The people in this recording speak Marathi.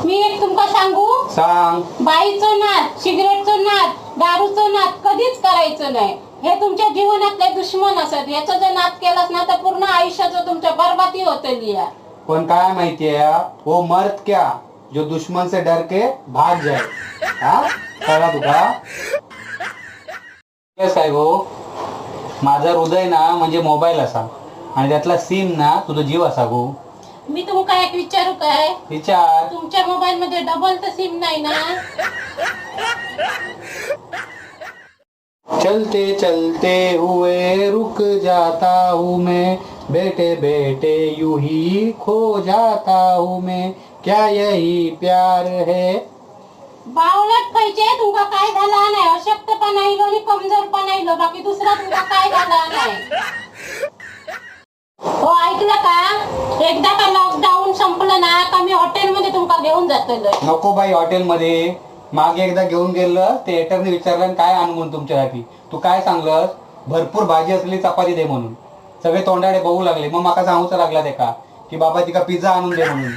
मी एक तुमका सांगू, सांग. बाईचो नाद, सिगरेटचो नाद, दारूचो नाद कधीच करायचं नाही. हे तुमच्या जीवनातले दुश्मन असत. याचा जर नाद केलास ना तर पूर्ण आयुष्याचं तुमच्या बरबादी होतली. पण काय माहितीये, वो मर्द क्या जो दुश्मन से डर के भाग जाए. हा कळला तुका? काय गो, माझं हृदय ना म्हणजे मोबाईल असा आणि त्यातला सिम ना तुझा जीव असा गो. मी तुमका एक विचारू काय? विचार. तुमच्या मोबाईल मध्ये डबल तर सिम नाही ना? चलते चलते हुए रुक जाता हूँ मैं, बैठे बैठे यूं ही खो जाता हूँ मैं, क्या यही प्यार है. बावळट पाहिजे. तुमका काय झाला नाही? अशक्तपणा आलो आणि कमजोरपणा आलो, बाकी दुसरा तुमका काय झाला नाही. हो ऐकलं का? एकदा का लॉकडाऊन संपलं ना का मी हॉटेलमध्ये तुमका घेऊन जातलो. नको बाई, हॉटेलमध्ये मागे एकदा घेऊन गेलं ते एटरने विचारलं काय आणू म्हणून तुमच्यासाठी. तू काय सांगलंस? भरपूर भाजी असलेली चपाती दे म्हणून. सगळे तोंडाडे बघू लागले. मग माका सांगूच लागला ते का की बाबा तिका पिझ्झा आणून दे म्हणून.